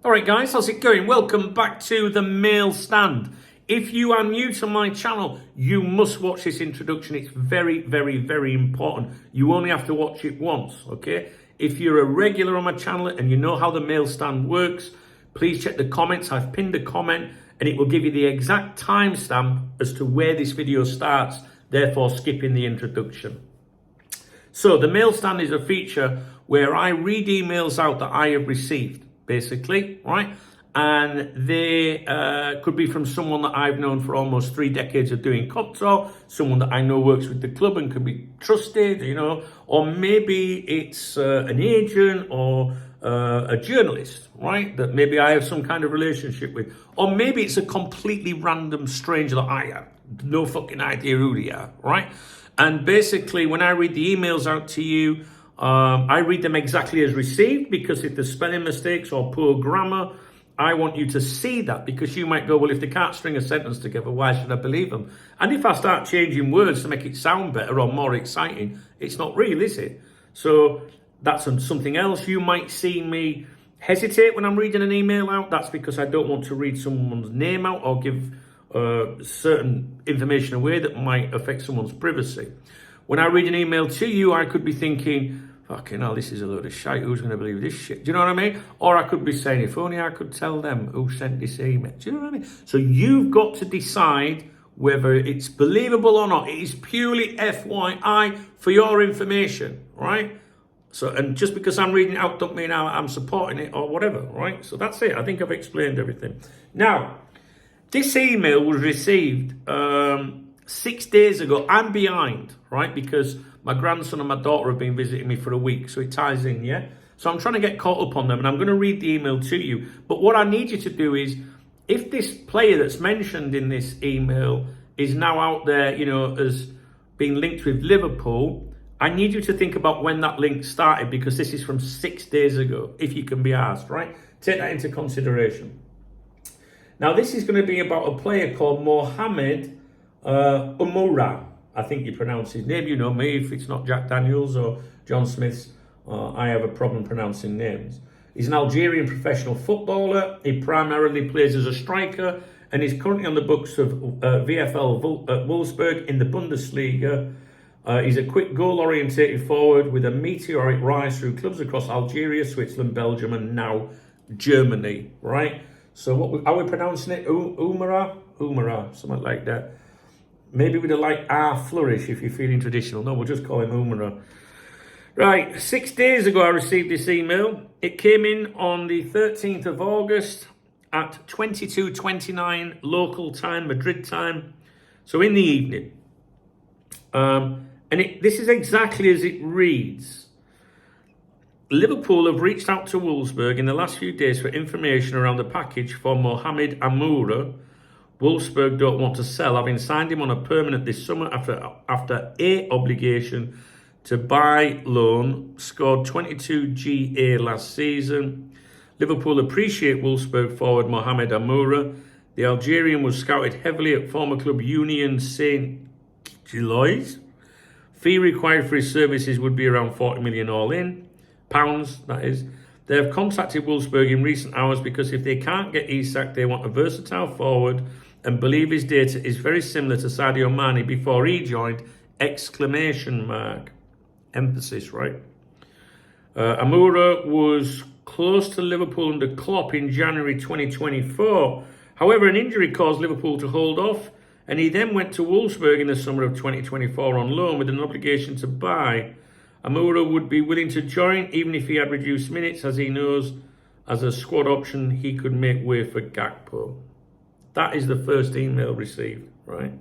All right, guys, how's it going? Welcome back to the Mail Stand. If you are new to my channel, you must watch this introduction. It's very, very, very important. You only have to watch it once, okay? If you're a regular on my channel and you know how the Mail Stand works, please check the comments. I've pinned a comment and it will give you the exact timestamp as to where this video starts, therefore skipping the introduction. So the Mail Stand is a feature where I read emails out that I have received, basically, right? And they could be from someone that I've known for almost 3 decades of doing Coptalk, someone that I know works with the club and can be trusted, you know, or maybe it's an agent or a journalist, right? That maybe I have some kind of relationship with, or maybe it's a completely random stranger that I have no fucking idea who they are, right? And basically, when I read the emails out to you, I read them exactly as received, because if there's spelling mistakes or poor grammar, I want you to see that, because you might go, well, if they can't string a sentence together, why should I believe them? And if I start changing words to make it sound better or more exciting, it's not real, is it? So that's something else. You might see me hesitate when I'm reading an email out. That's because I don't want to read someone's name out or give certain information away that might affect someone's privacy. When I read an email to you, I could be thinking, fucking hell, this is a load of shite. Who's going to believe this shit? Do you know what I mean? Or I could be saying, if only I could tell them who sent this email. Do you know what I mean? So you've got to decide whether it's believable or not. It is purely FYI for your information, right? So, and just because I'm reading it out don't mean I'm supporting it or whatever, right? So that's it. I think I've explained everything. Now, this email was received 6 days ago. I'm behind, right? Because my grandson and my daughter have been visiting me for a week. So it ties in, yeah? So I'm trying to get caught up on them, and I'm going to read the email to you. But what I need you to do is, if this player that's mentioned in this email is now out there, you know, as being linked with Liverpool, I need you to think about when that link started, because this is from 6 days ago, if you can be asked, right? Take that into consideration. Now, this is going to be about a player called Mohamed Amoura. I think you pronounce his name. You know me, if it's not Jack Daniels or John Smith's, I have a problem pronouncing names. He's an Algerian professional footballer. He primarily plays as a striker and is currently on the books of VfL at Wolfsburg in the Bundesliga. He's a quick goal-orientated forward with a meteoric rise through clubs across Algeria, Switzerland, Belgium, and now Germany, right? So how are we pronouncing it? Umara, something like that. Maybe with a like R flourish if you're feeling traditional. No, we'll just call him Umara. Right, 6 days ago I received this email. It came in on the 13th of August at 22:29 local time, Madrid time. So in the evening. This is exactly as it reads. Liverpool have reached out to Wolfsburg in the last few days for information around the package for Mohamed Amoura. Wolfsburg don't want to sell, having signed him on a permanent this summer after a obligation to buy loan, scored 22 GA last season. Liverpool appreciate Wolfsburg forward Mohamed Amoura. The Algerian was scouted heavily at former club Union Saint-Gilloise. Fee required for his services would be around 40 million all in. Pounds, that is. They have contacted Wolfsburg in recent hours because if they can't get Isak, they want a versatile forward and believe his data is very similar to Sadio Mane before he joined, ! Emphasis, right? Amoura was close to Liverpool under Klopp in January 2024. However, an injury caused Liverpool to hold off, and he then went to Wolfsburg in the summer of 2024 on loan with an obligation to buy. Amoura would be willing to join even if he had reduced minutes, as he knows as a squad option he could make way for Gakpo. That is the first email received, right?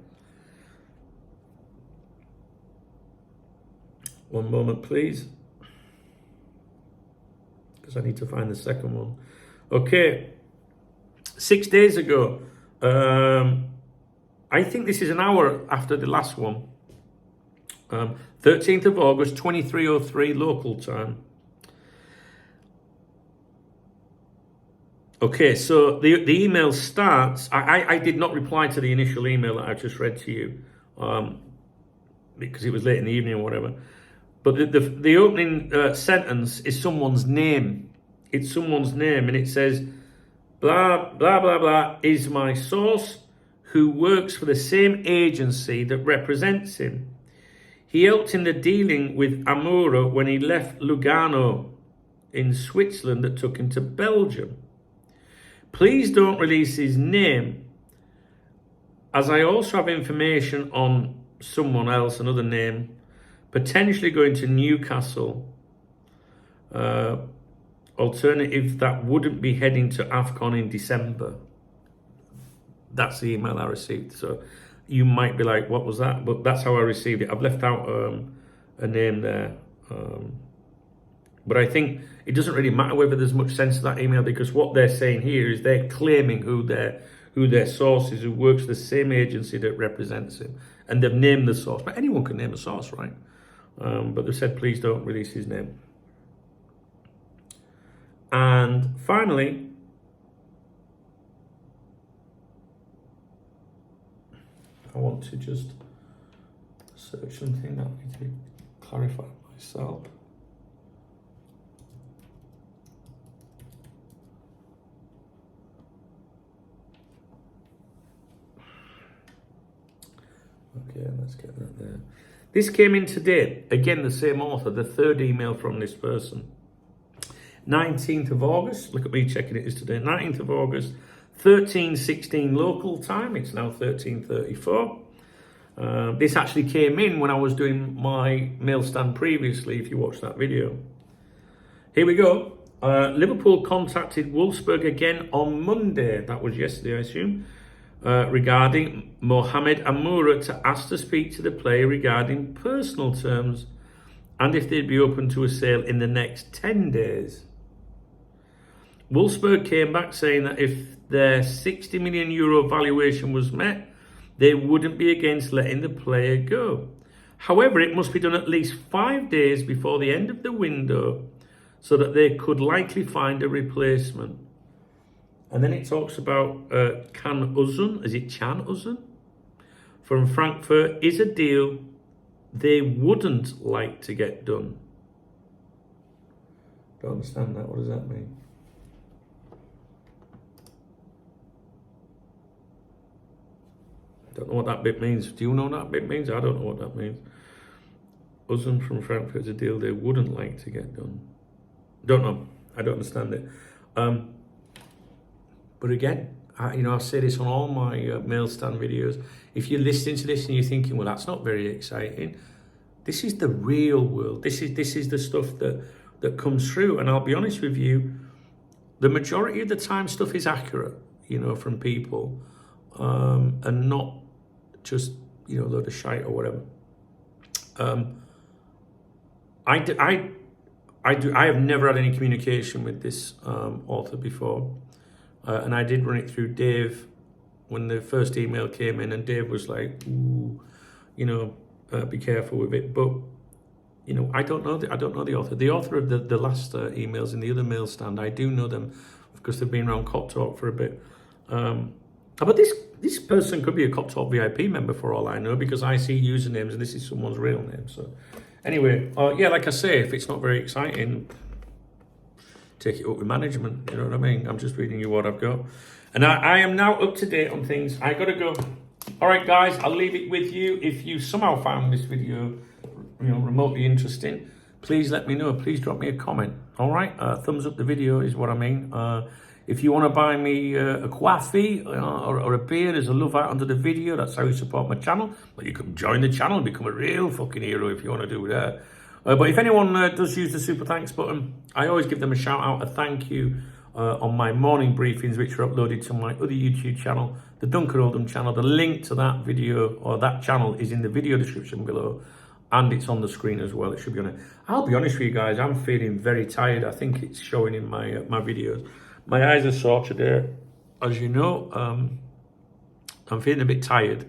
One moment, please. Because I need to find the second one. Okay. 6 days ago. I think this is an hour after the last one. 13th of August, 23:03 local time. Okay, so the email starts. I did not reply to the initial email that I just read to you because it was late in the evening or whatever. But the opening sentence is someone's name. It's someone's name, and it says, blah, blah, blah, blah, is my source who works for the same agency that represents him. He helped in the dealing with Amoura when he left Lugano in Switzerland that took him to Belgium. Please don't release his name, as I also have information on someone else, another name, potentially going to Newcastle. Alternative, that wouldn't be heading to AFCON in December. That's the email I received. So you might be like, what was that? But that's how I received it. I've left out a name there. But I think it doesn't really matter whether there's much sense to that email, because what they're saying here is they're claiming who their source is, who works for the same agency that represents him. And they've named the source. But anyone can name a source, right? But they said, please don't release his name. And finally, I want to just search something that I need to clarify myself. Okay, let's get that there. This came in today. Again, the same author, the third email from this person. 19th of August, look at me checking it is today, 19th of August, 13:16 local time, it's now 13:34. This actually came in when I was doing my mail stand previously, if you watched that video. Here we go. Liverpool contacted Wolfsburg again on Monday, that was yesterday I assume, regarding Mohamed Amoura to ask to speak to the player regarding personal terms and if they'd be open to a sale in the next 10 days. Wolfsburg came back saying that if their €60 million valuation was met, they wouldn't be against letting the player go. However, it must be done at least 5 days before the end of the window so that they could likely find a replacement. And then it talks about Can Uzun, is it Can Uzun? From Frankfurt is a deal they wouldn't like to get done. Don't understand that. What does that mean? Don't know what that bit means. Do you know what that bit means? I don't know what that means. Uzun from Frankfurt is a deal they wouldn't like to get done. Don't know. I don't understand it. But again, I say this on all my mail stand videos. If you're listening to this and you're thinking, well, that's not very exciting, this is the real world. This is the stuff that comes through. And I'll be honest with you, the majority of the time stuff is accurate, from people, and not just, a load of shite or whatever. I have never had any communication with this author before. And I did run it through Dave when the first email came in, and Dave was like, ooh, be careful with it. But, I don't know the author. The author of the last emails in the other mail stand, I do know them because they've been around Cop Talk for a bit. But this person could be a Cop Talk VIP member for all I know, because I see usernames and this is someone's real name. So anyway, like I say, if it's not very exciting, take it up with management, you know what I mean? I'm just reading you what I've got. And I am now up to date on things. I gotta go. All right, guys, I'll leave it with you. If you somehow found this video, remotely interesting, please let me know. Please drop me a comment. All right, thumbs up the video is what I mean. If you want to buy me a coffee or a beer, there's a love out under the video. That's how you support my channel. But you can join the channel and become a real fucking hero if you want to do that. But if anyone does use the super thanks button, I always give them a shout out, a thank you on my morning briefings, which are uploaded to my other YouTube channel, the Duncan Oldham channel. The link to that video or that channel is in the video description below, and it's on the screen as well. It should be on it. I'll be honest with you guys, I'm feeling very tired. I think it's showing in my videos. My eyes are sore today, as you know. I'm feeling a bit tired.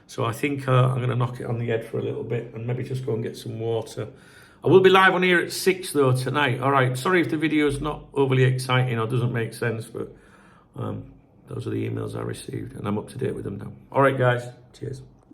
So I think I'm going to knock it on the head for a little bit and maybe just go and get some water. I will be live on here at 6 though tonight. All right, sorry if the video's not overly exciting or doesn't make sense, but those are the emails I received and I'm up to date with them now. All right, guys, cheers.